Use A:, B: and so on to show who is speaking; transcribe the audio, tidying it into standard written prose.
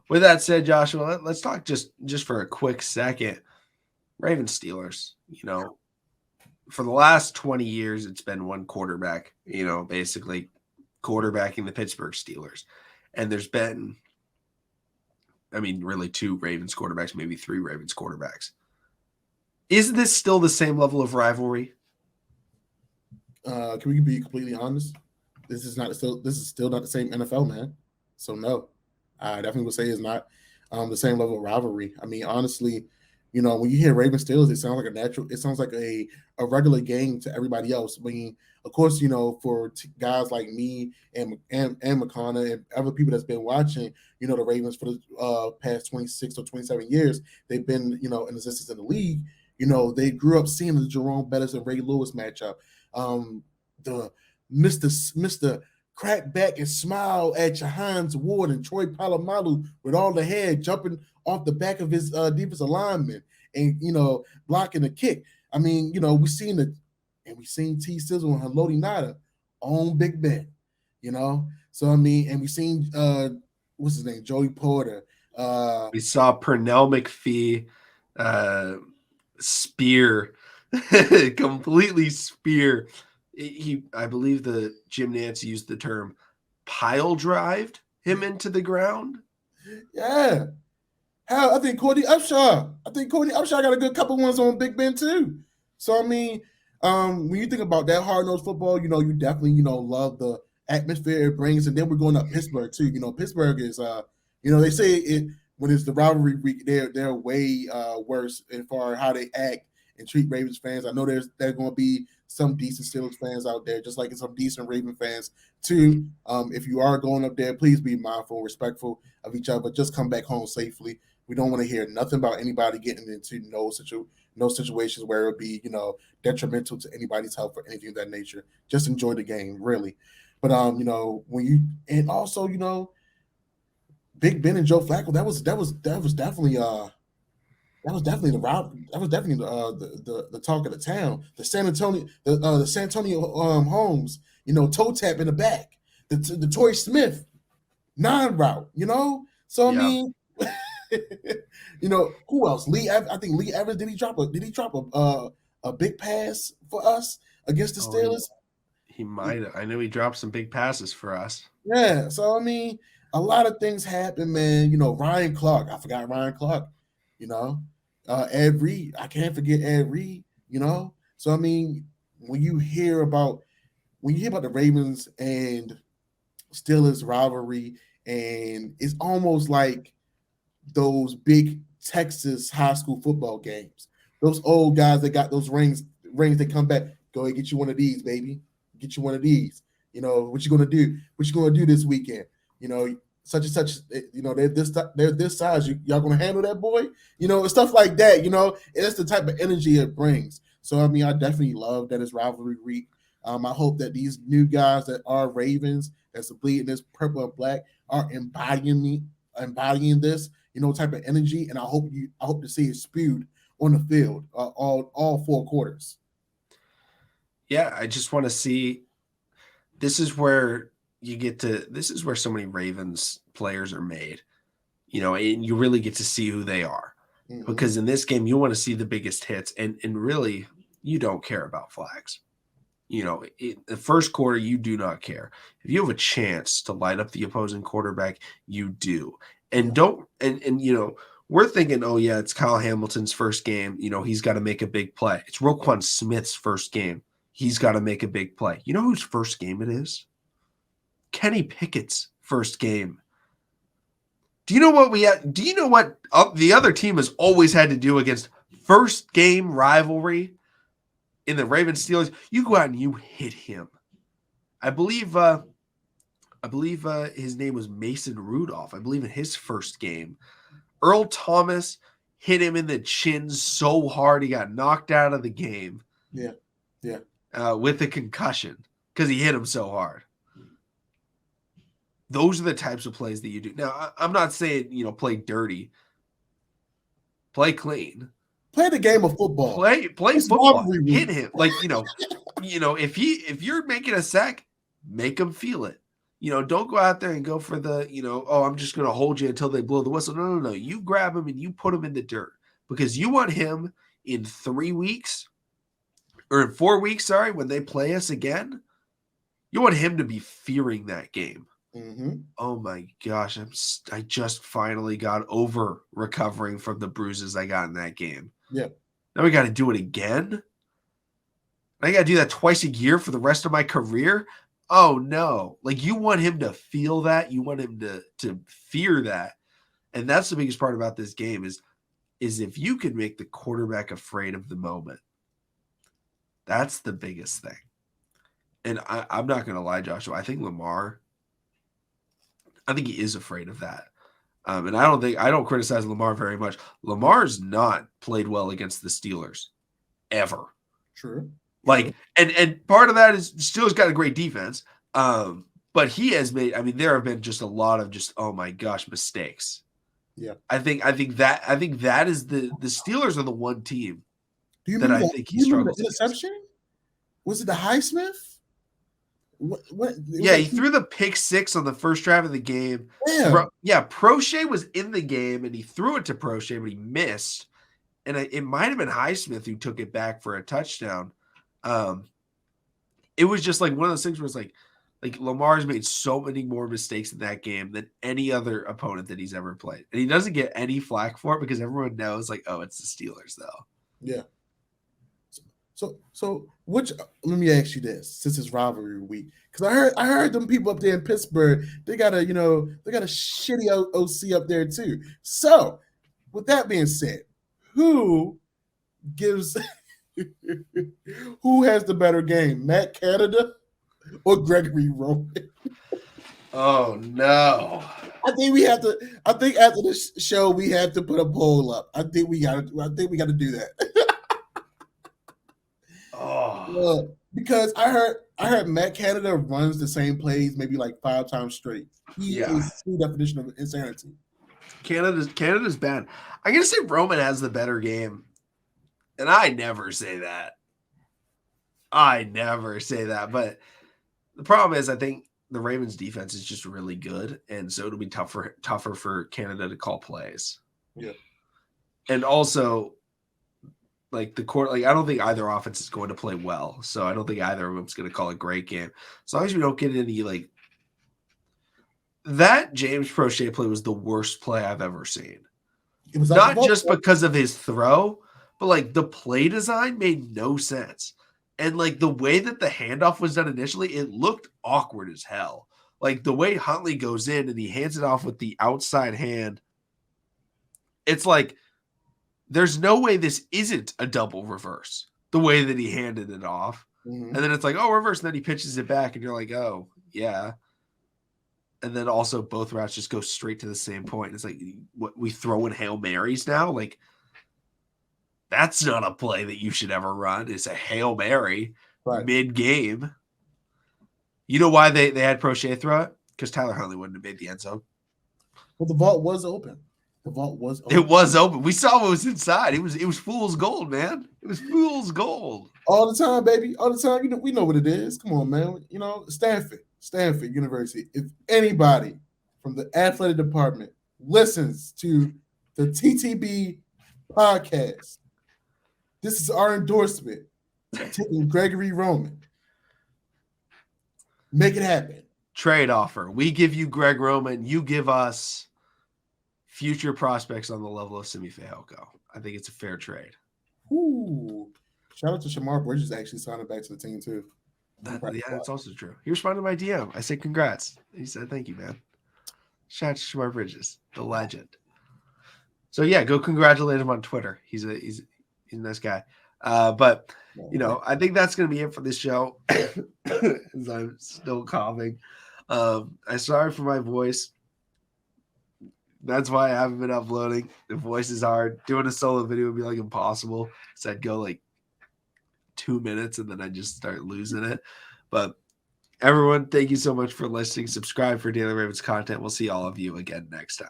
A: With that said, Joshua, let's talk just for a quick second. Ravens Steelers. For the last 20 years, it's been one quarterback. Basically quarterbacking the Pittsburgh Steelers, and there's been, really two Ravens quarterbacks, maybe three Ravens quarterbacks. Is this still the same level of rivalry?
B: Can we be completely honest? This is still not the same NFL, man. So no, I definitely would say it's not the same level of rivalry. I mean, honestly, when you hear Ravens Steelers, it sounds like it sounds like a regular game to everybody else. I mean, of course, for guys like me and McConnell and other people that's been watching, the Ravens for the past 26 or 27 years, they've been, in existence in the league. They grew up seeing the Jerome Bettis and Ray Lewis matchup. The Mr. Crack back and smile at your Hines Ward and Troy Polamalu with all the hair jumping off the back of his defensive lineman and blocking the kick. I mean, we've seen T Sizzle and Haloti Nada on Big Ben, So I mean, and we seen what's his name, Joey Porter.
A: We saw Pernell McPhee spear completely spear. I believe the Jim Nantz used the term pile drived him into the ground.
B: Yeah. Hell, I think Cody Upshaw got a good couple ones on Big Ben too. So I mean, when you think about that hard-nosed football, you definitely, love the atmosphere it brings. And then we're going up Pittsburgh too. Pittsburgh is they say it when it's the rivalry week, they're way worse as far as how they act and treat Ravens fans. I know there's going to be some decent Steelers fans out there, just like some decent Raven fans too. If you are going up there, please be mindful and respectful of each other. Just come back home safely. We don't want to hear nothing about anybody getting into no situations where it would be, detrimental to anybody's health or anything of that nature. Just enjoy the game, really. But when you and also, Big Ben and Joe Flacco, that was definitely the talk of the town. The San Antonio Holmes, toe tap in the back. The Torrey Smith non-route, So I mean, who else? I think Lee Evans, did he drop a big pass for us against the Steelers?
A: He might have. I know he dropped some big passes for us.
B: Yeah, so I mean, a lot of things happen, man. Ryan Clark. I forgot Ryan Clark. Ed Reed. I can't forget Ed Reed. So I mean, when you hear about the Ravens and Steelers rivalry, and it's almost like those big Texas high school football games. Those old guys that got those rings, they come back. Go ahead, get you one of these, baby. Get you one of these. What you gonna do? What you gonna do this weekend? Such and such. They're this size. Y'all gonna handle that boy? Stuff like that. It's the type of energy it brings. So I mean, I definitely love that it's rivalry week. I hope that these new guys that are Ravens, that's bleeding this purple and black, are embodying this, type of energy. And I hope to see it spewed on the field, all four quarters.
A: Yeah, I just want to see. This is where so many Ravens players are made, and you really get to see who they are. Mm-hmm. Because in this game, you want to see the biggest hits, and really, you don't care about flags. The first quarter, you do not care. If you have a chance to light up the opposing quarterback, you do. And we're thinking, oh yeah, it's Kyle Hamilton's first game. He's got to make a big play. It's Roquan Smith's first game. He's got to make a big play. You know whose first game it is? Kenny Pickett's first game. Do you know what the other team has always had to do against first game rivalry in the Ravens Steelers? You go out and you hit him. I believe his name was Mason Rudolph. I believe in his first game, Earl Thomas hit him in the chin so hard he got knocked out of the game.
B: Yeah.
A: With a concussion because he hit him so hard. Those are the types of plays that you do. Now, I'm not saying, play dirty. Play clean.
B: Play the game of football.
A: Play football. Hit him. If you're making a sack, make him feel it. Don't go out there and go for the, oh, I'm just going to hold you until they blow the whistle. No, no, no. You grab him and you put him in the dirt because you want him in 3 weeks or in 4 weeks, sorry, when they play us again. You want him to be fearing that game.
B: Mm-hmm.
A: Oh my gosh, I just finally got over recovering from the bruises I got in that game.
B: Yeah.
A: Now we got to do it again. I got to do that twice a year for the rest of my career. Oh no! Like you want him to feel that, you want him to fear that, and that's the biggest part about this game is if you can make the quarterback afraid of the moment. That's the biggest thing. And I'm not going to lie, Joshua. I think Lamar. I think he is afraid of that. And I don't criticize Lamar very much. Lamar's not played well against the Steelers ever.
B: True.
A: Like, and part of that is Steelers got a great defense. But he has made, I mean, there have been just a lot of just, oh my gosh, mistakes.
B: Yeah.
A: I think that is the Steelers are the one team
B: Do you
A: that
B: remember
A: I think he struggles
B: the interception? Was it the Highsmith?
A: Yeah, he threw the pick 6 on the first drive of the game.
B: Yeah.
A: Prochet was in the game and he threw it to Prochet, but he missed. And it might have been Highsmith who took it back for a touchdown. It was just like one of those things where it's like Lamar's made so many more mistakes in that game than any other opponent that he's ever played. And he doesn't get any flack for it because everyone knows like, oh, it's the Steelers though.
B: Yeah. So which let me ask you this, since it's rivalry week, because I heard them people up there in Pittsburgh, they got a shitty OC up there too. So with that being said, who has the better game, Matt Canada or Gregory Roman?
A: Oh no.
B: I think after this show we have to put a poll up. I think we gotta do that.
A: Oh,
B: because I heard Matt Canada runs the same plays maybe like 5 times straight. He is the definition of insanity.
A: Canada's bad. I'm gonna say Roman has the better game, and I never say that. But the problem is, I think the Ravens' defense is just really good, and so it'll be tougher for Canada to call plays.
B: Yeah,
A: and also. Like the court, like I don't think either offense is going to play well, so I don't think either of them's going to call a great game. As long as we don't get any like that, James Prochet play was the worst play I've ever seen. It was not just because of his throw, but like the play design made no sense, and like the way that the handoff was done initially, it looked awkward as hell. Like the way Huntley goes in and he hands it off with the outside hand, it's like. There's no way this isn't a double reverse, the way that he handed it off. Mm-hmm. And then it's like, oh, reverse. And then he pitches it back and you're like, oh, yeah. And then also both routes just go straight to the same point. It's like, what, we throw in Hail Marys now? Like, that's not a play that you should ever run. It's a Hail Mary mid-game. You know why they had Prochet throw it? Because Tyler Huntley wouldn't have made the end zone.
B: Well, the vault was open. The vault was open.
A: It was open. We saw what was inside. It was fool's gold, man. It was fool's gold.
B: All the time, baby. All the time. We know what it is. Come on, man. Stanford University. If anybody from the athletic department listens to the TTB podcast, this is our endorsement. Taking Gregory Roman. Make it happen.
A: Trade offer. We give you Greg Roman. You give us future prospects on the level of Simi Fehoko. I think it's a fair trade.
B: Ooh. Shout out to Shamar Bridges actually signing back to the team too.
A: That's also true. He responded to my DM. I said congrats. He said thank you, man. Shout out to Shamar Bridges, the legend. So yeah, go congratulate him on Twitter. He's a nice guy. But I think that's gonna be it for this show. As I'm still coughing. I'm sorry for my voice. That's why I haven't been uploading. The voice is hard. Doing a solo video would be like impossible. So I'd go like 2 minutes and then I just start losing it. But everyone, thank you so much for listening. Subscribe for Daily Ravens content. We'll see all of you again next time.